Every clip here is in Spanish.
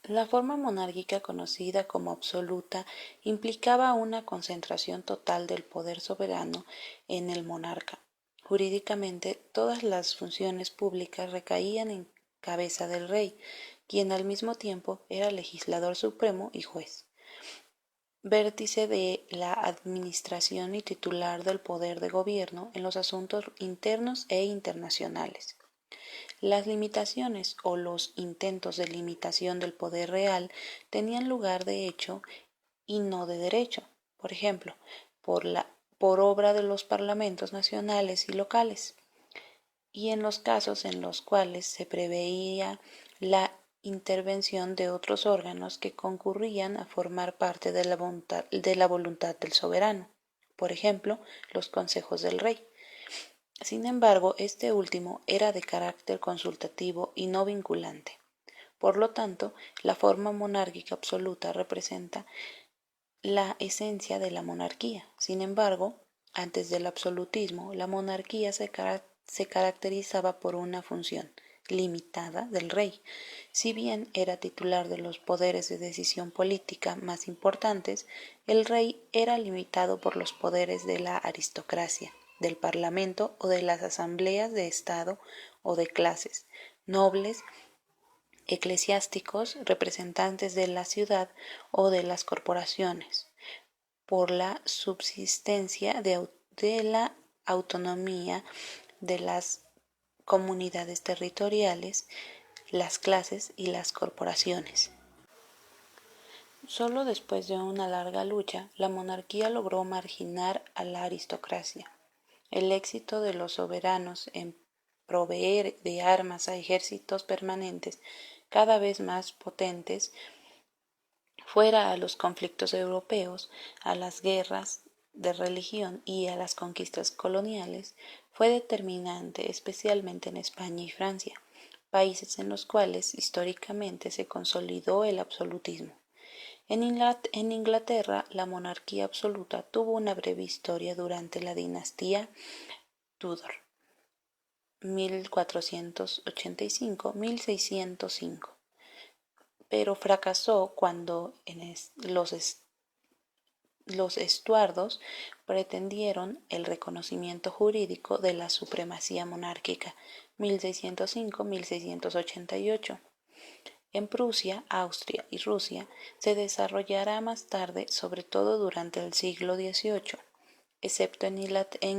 La forma monárquica conocida como absoluta implicaba una concentración total del poder soberano en el monarca. Jurídicamente, todas las funciones públicas recaían en cabeza del rey, quien al mismo tiempo era legislador supremo y juez, vértice de la administración y titular del poder de gobierno en los asuntos internos e internacionales. Las limitaciones o los intentos de limitación del poder real tenían lugar de hecho y no de derecho, por ejemplo, por obra de los parlamentos nacionales y locales, y en los casos en los cuales se preveía la intervención de otros órganos que concurrían a formar parte de la voluntad del soberano, por ejemplo, los consejos del rey. Sin embargo, este último era de carácter consultativo y no vinculante. Por lo tanto, la forma monárquica absoluta representa la esencia de la monarquía. Sin embargo, antes del absolutismo, la monarquía se caracterizaba por una función limitada del rey. Si bien era titular de los poderes de decisión política más importantes, el rey era limitado por los poderes de la aristocracia, del parlamento o de las asambleas de Estado o de clases, nobles, eclesiásticos, representantes de la ciudad o de las corporaciones, por la subsistencia de la autonomía de las comunidades territoriales, las clases y las corporaciones. Solo después de una larga lucha, la monarquía logró marginar a la aristocracia. El éxito de los soberanos en proveer de armas a ejércitos permanentes cada vez más potentes, fuera a los conflictos europeos, a las guerras de religión y a las conquistas coloniales, fue determinante especialmente en España y Francia, países en los cuales históricamente se consolidó el absolutismo. En Inglaterra, la monarquía absoluta tuvo una breve historia durante la dinastía Tudor, 1485-1605, pero fracasó cuando los Estuardos pretendieron el reconocimiento jurídico de la supremacía monárquica, 1605-1688. En Prusia, Austria y Rusia se desarrollará más tarde, sobre todo durante el siglo XVIII, excepto en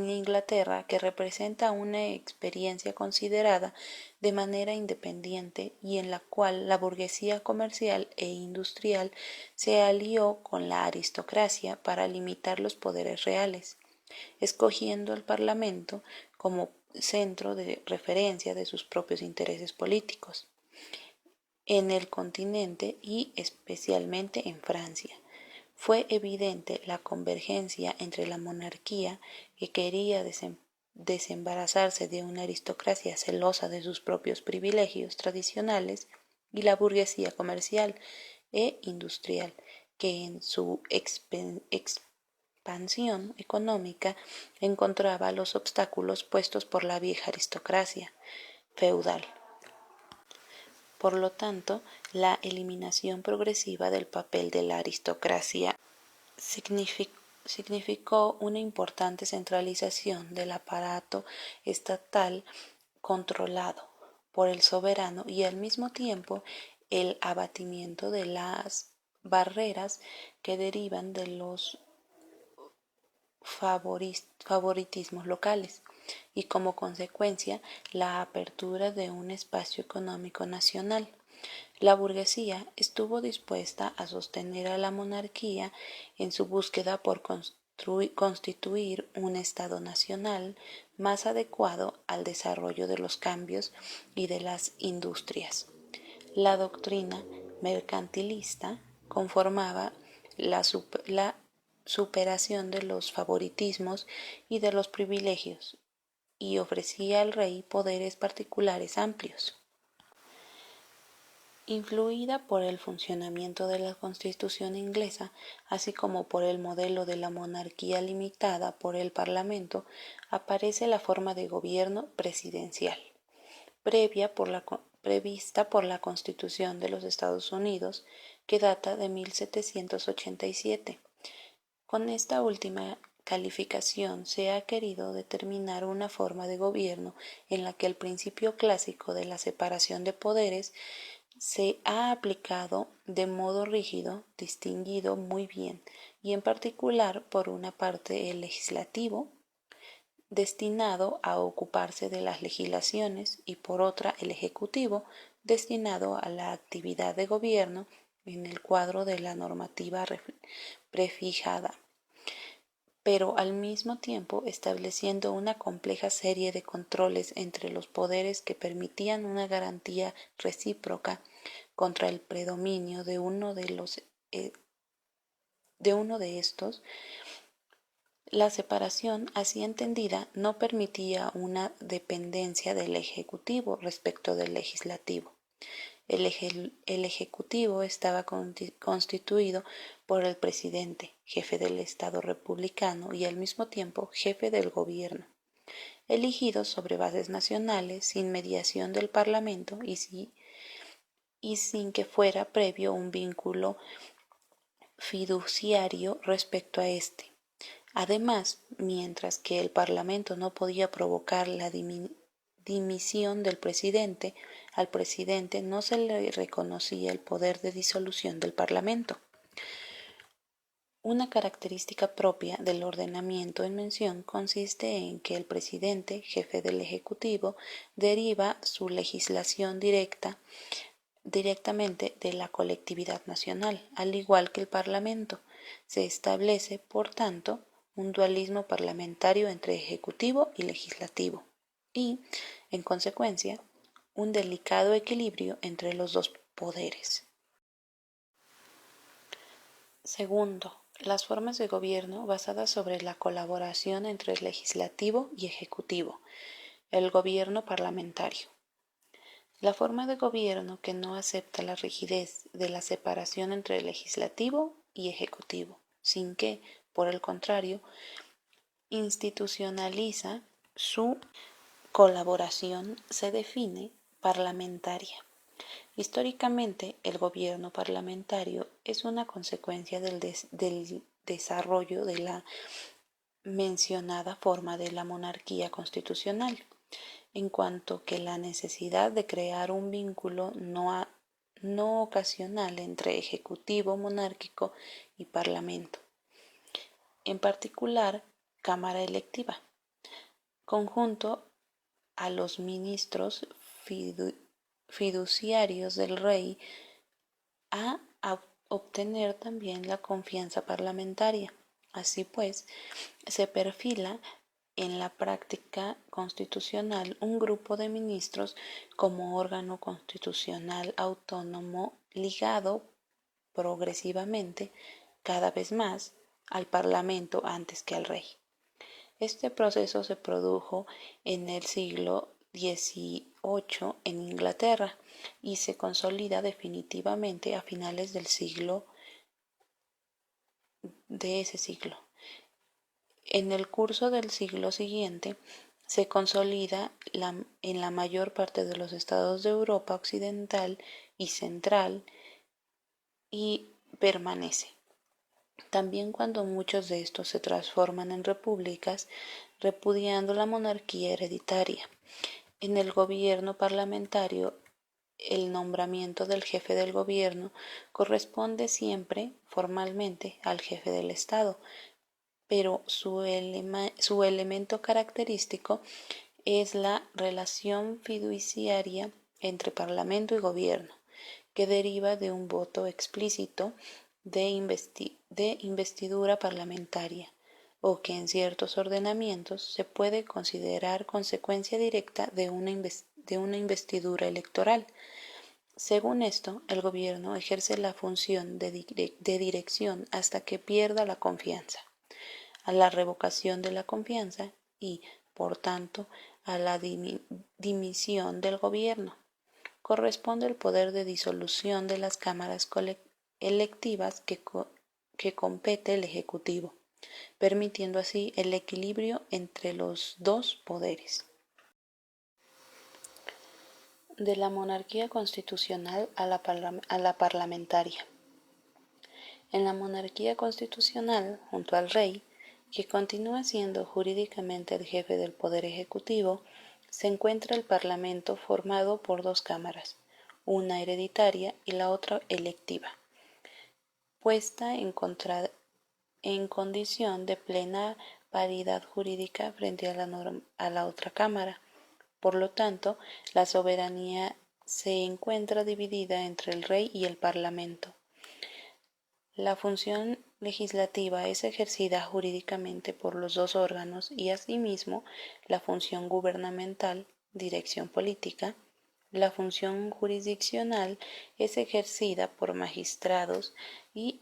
Inglaterra, que representa una experiencia considerada de manera independiente y en la cual la burguesía comercial e industrial se alió con la aristocracia para limitar los poderes reales, escogiendo el Parlamento como centro de referencia de sus propios intereses políticos. En el continente y especialmente en Francia, fue evidente la convergencia entre la monarquía, que quería desembarazarse de una aristocracia celosa de sus propios privilegios tradicionales, y la burguesía comercial e industrial, que en su expansión económica encontraba los obstáculos puestos por la vieja aristocracia feudal. Por lo tanto, la eliminación progresiva del papel de la aristocracia significó una importante centralización del aparato estatal controlado por el soberano y al mismo tiempo el abatimiento de las barreras que derivan de los favoritismos locales y como consecuencia la apertura de un espacio económico nacional. La burguesía estuvo dispuesta a sostener a la monarquía en su búsqueda por constituir un Estado nacional más adecuado al desarrollo de los cambios y de las industrias. La doctrina mercantilista conformaba la superación de los favoritismos y de los privilegios, y ofrecía al rey poderes particulares amplios. Influida por el funcionamiento de la Constitución inglesa, así como por el modelo de la monarquía limitada por el Parlamento, aparece la forma de gobierno presidencial, previa prevista por la Constitución de los Estados Unidos, que data de 1787. Con esta última calificación se ha querido determinar una forma de gobierno en la que el principio clásico de la separación de poderes se ha aplicado de modo rígido, distinguido muy bien, y en particular por una parte el legislativo, destinado a ocuparse de las legislaciones, y por otra el ejecutivo, destinado a la actividad de gobierno en el cuadro de la normativa prefijada, pero al mismo tiempo estableciendo una compleja serie de controles entre los poderes que permitían una garantía recíproca contra el predominio de uno de estos. La separación así entendida no permitía una dependencia del Ejecutivo respecto del Legislativo. El Ejecutivo estaba constituido por el presidente, jefe del Estado republicano y al mismo tiempo jefe del gobierno, elegido sobre bases nacionales, sin mediación del Parlamento y sin que fuera previo un vínculo fiduciario respecto a éste. Además, mientras que el Parlamento no podía provocar la dimisión del presidente, al presidente no se le reconocía el poder de disolución del Parlamento. Una característica propia del ordenamiento en mención consiste en que el presidente, jefe del Ejecutivo, deriva su legislación directamente de la colectividad nacional, al igual que el Parlamento. Se establece, por tanto, un dualismo parlamentario entre ejecutivo y legislativo y, en consecuencia, un delicado equilibrio entre los dos poderes. Segundo, las formas de gobierno basadas sobre la colaboración entre legislativo y ejecutivo, el gobierno parlamentario. La forma de gobierno que no acepta la rigidez de la separación entre legislativo y ejecutivo, sin que, por el contrario, institucionaliza su colaboración, se define parlamentaria. Históricamente, el gobierno parlamentario es una consecuencia del desarrollo de la mencionada forma de la monarquía constitucional, en cuanto que la necesidad de crear un vínculo no ocasional entre ejecutivo monárquico y parlamento, en particular Cámara electiva, conjunto a los ministros fiduciarios del rey, a obtener también la confianza parlamentaria. Así pues, se perfila en la práctica constitucional un grupo de ministros como órgano constitucional autónomo ligado progresivamente, cada vez más, al Parlamento antes que al rey. Este proceso se produjo en el siglo XVIII en Inglaterra y se consolida definitivamente a finales de ese siglo. En el curso del siglo siguiente se consolida en la mayor parte de los estados de Europa occidental y central y permanece. También cuando muchos de estos se transforman en repúblicas, repudiando la monarquía hereditaria. En el gobierno parlamentario, el nombramiento del jefe del gobierno corresponde siempre formalmente al jefe del Estado, pero su elemento característico es la relación fiduciaria entre Parlamento y Gobierno, que deriva de un voto explícito de investidura parlamentaria, o que en ciertos ordenamientos se puede considerar consecuencia directa de una investidura electoral. Según esto, el gobierno ejerce la función de dirección hasta que pierda la confianza. A la revocación de la confianza y, por tanto, a la dimisión del gobierno, corresponde el poder de disolución de las cámaras electivas que compete el Ejecutivo, permitiendo así el equilibrio entre los dos poderes. De la monarquía constitucional a la parlamentaria. En la monarquía constitucional, junto al rey, que continúa siendo jurídicamente el jefe del poder ejecutivo, se encuentra el Parlamento formado por dos cámaras, una hereditaria y la otra electiva, puesta en condición de plena paridad jurídica frente a la otra cámara. Por lo tanto, la soberanía se encuentra dividida entre el rey y el Parlamento. La función legislativa es ejercida jurídicamente por los dos órganos y asimismo la función gubernamental, dirección política. La función jurisdiccional es ejercida por magistrados y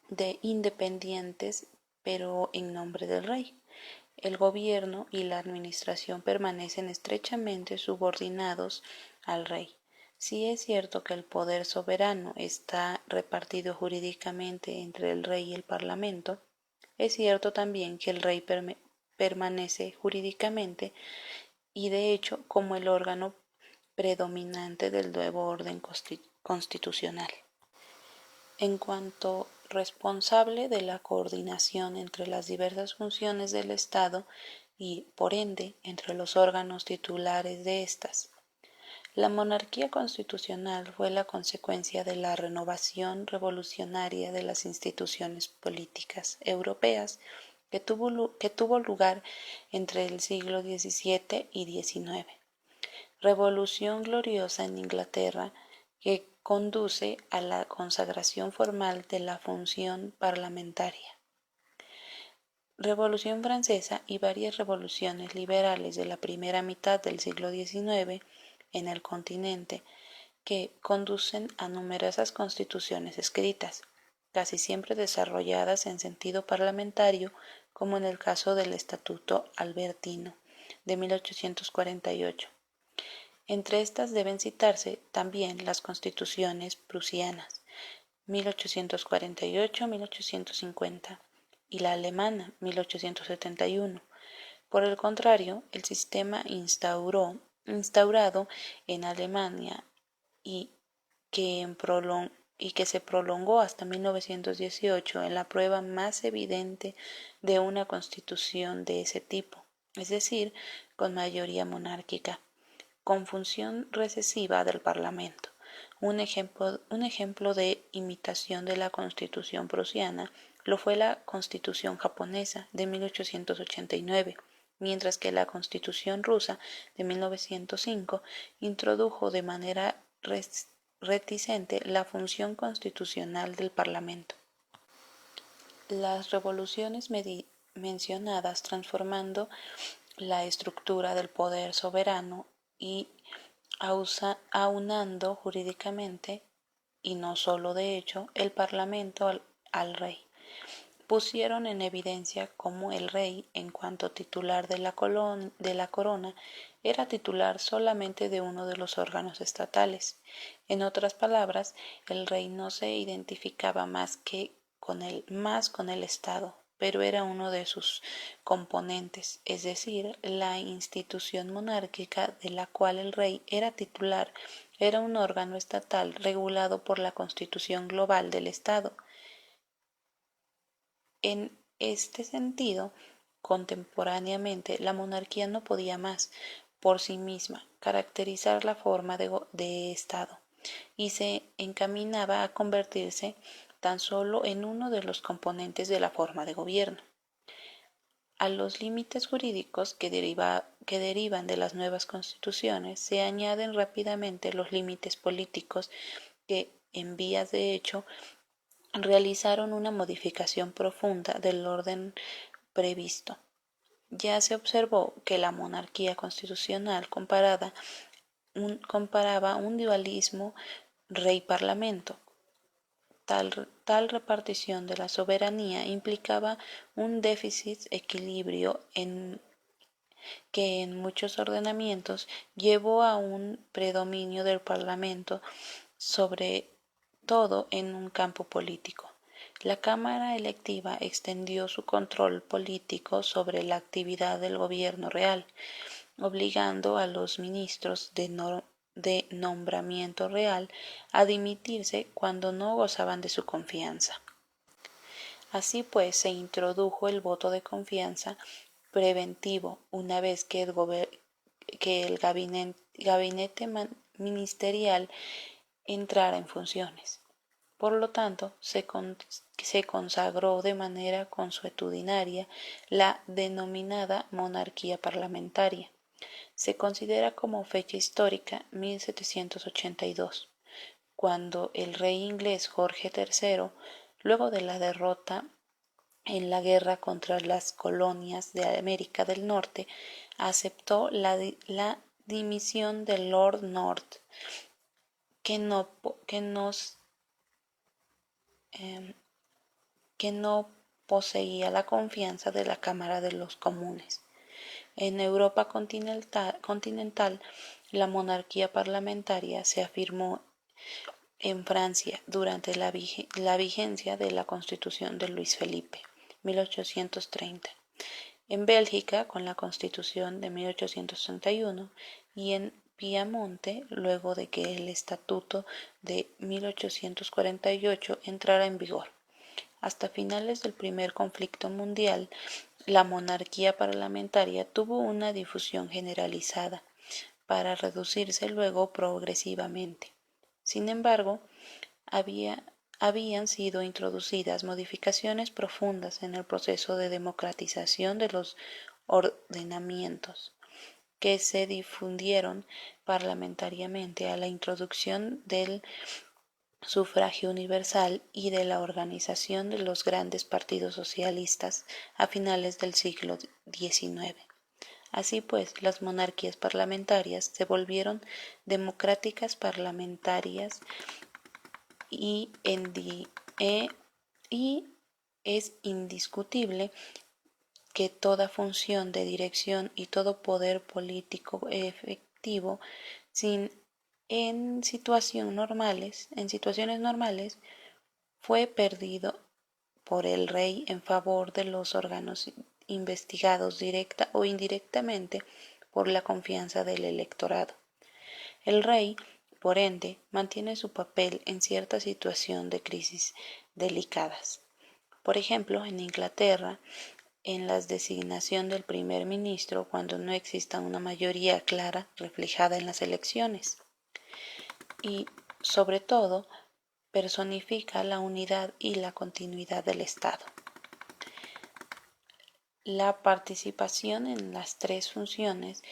de independientes, pero en nombre del rey. El gobierno y la administración permanecen estrechamente subordinados al rey. Si es cierto que el poder soberano está repartido jurídicamente entre el rey y el parlamento, es cierto también que el rey permanece jurídicamente y de hecho como el órgano predominante del nuevo orden constitucional. En cuanto responsable de la coordinación entre las diversas funciones del Estado y, por ende, entre los órganos titulares de éstas. La monarquía constitucional fue la consecuencia de la renovación revolucionaria de las instituciones políticas europeas que tuvo lugar entre el siglo XVII y XIX. Revolución gloriosa en Inglaterra que conduce a la consagración formal de la función parlamentaria. Revolución francesa y varias revoluciones liberales de la primera mitad del siglo XIX en el continente que conducen a numerosas constituciones escritas, casi siempre desarrolladas en sentido parlamentario, como en el caso del Estatuto Albertino de 1848. Entre estas deben citarse también las constituciones prusianas 1848-1850 y la alemana 1871. Por el contrario, el sistema instaurado en Alemania y que se prolongó hasta 1918 en la prueba más evidente de una constitución de ese tipo, es decir, con mayoría monárquica, con función recesiva del Parlamento. Un ejemplo de imitación de la Constitución prusiana lo fue la Constitución japonesa de 1889, mientras que la Constitución rusa de 1905 introdujo de manera reticente la función constitucional del Parlamento. Las revoluciones mencionadas transformando la estructura del poder soberano y aunando jurídicamente, y no solo de hecho, el Parlamento al rey, pusieron en evidencia cómo el rey, en cuanto titular de la corona, era titular solamente de uno de los órganos estatales. En otras palabras, el rey no se identificaba más con el Estado, pero era uno de sus componentes, es decir, la institución monárquica de la cual el rey era titular era un órgano estatal regulado por la Constitución Global del Estado. En este sentido, contemporáneamente, la monarquía no podía más, por sí misma, caracterizar la forma de Estado, y se encaminaba a convertirse tan solo en uno de los componentes de la forma de gobierno. A los límites jurídicos que derivan de las nuevas constituciones se añaden rápidamente los límites políticos que, en vías de hecho, realizaron una modificación profunda del orden previsto. Ya se observó que la monarquía constitucional comparaba un dualismo rey-parlamento. Tal repartición de la soberanía implicaba un déficit equilibrio que en muchos ordenamientos llevó a un predominio del Parlamento sobre todo en un campo político. La Cámara electiva extendió su control político sobre la actividad del gobierno real, obligando a los ministros de nombramiento real a dimitirse cuando no gozaban de su confianza. Así pues, se introdujo el voto de confianza preventivo una vez que el gabinete ministerial entrara en funciones. Por lo tanto, se consagró de manera consuetudinaria la denominada monarquía parlamentaria. Se considera como fecha histórica 1782, cuando el rey inglés Jorge III, luego de la derrota en la guerra contra las colonias de América del Norte, aceptó la dimisión de Lord North, que no poseía la confianza de la Cámara de los Comunes. En Europa continental, la monarquía parlamentaria se afirmó en Francia durante la vigencia de la Constitución de Luis Felipe, 1830, en Bélgica con la Constitución de 1831 y en Piamonte luego de que el Estatuto de 1848 entrara en vigor. Hasta finales del primer conflicto mundial, la monarquía parlamentaria tuvo una difusión generalizada, para reducirse luego progresivamente. Sin embargo, habían sido introducidas modificaciones profundas en el proceso de democratización de los ordenamientos, que se difundieron parlamentariamente a la introducción del sufragio universal y de la organización de los grandes partidos socialistas a finales del siglo XIX. Así pues, las monarquías parlamentarias se volvieron democráticas parlamentarias y es indiscutible que toda función de dirección y todo poder político efectivo en situaciones normales fue perdido por el rey en favor de los órganos investigados directa o indirectamente por la confianza del electorado. El rey, por ende, mantiene su papel en cierta situación de crisis delicadas. Por ejemplo, en Inglaterra, en la designación del primer ministro cuando no exista una mayoría clara reflejada en las elecciones. Y, sobre todo, personifica la unidad y la continuidad del Estado. La participación en las tres funciones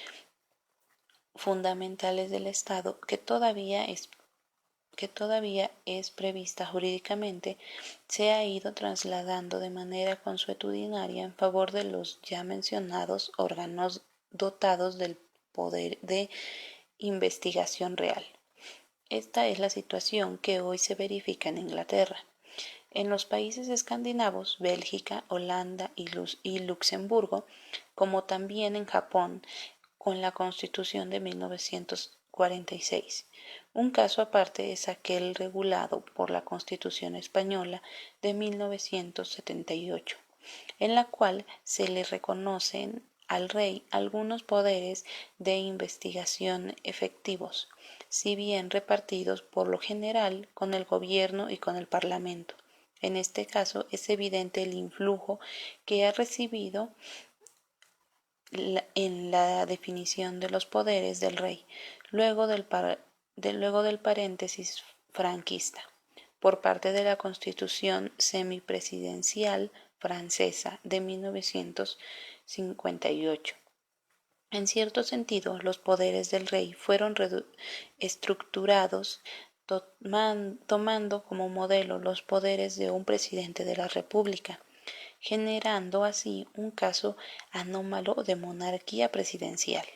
fundamentales del Estado que todavía es prevista jurídicamente se ha ido trasladando de manera consuetudinaria en favor de los ya mencionados órganos dotados del poder de investigación real. Esta es la situación que hoy se verifica en Inglaterra. En los países escandinavos, Bélgica, Holanda y Luxemburgo, como también en Japón, con la Constitución de 1946. Un caso aparte es aquel regulado por la Constitución española de 1978, en la cual se le reconocen al rey algunos poderes de investigación efectivos, si bien repartidos por lo general con el gobierno y con el parlamento. En este caso es evidente el influjo que ha recibido en la definición de los poderes del rey, luego del paréntesis franquista, por parte de la Constitución semipresidencial francesa de 1958. En cierto sentido, los poderes del rey fueron estructurados tomando como modelo los poderes de un presidente de la República, generando así un caso anómalo de monarquía presidencial.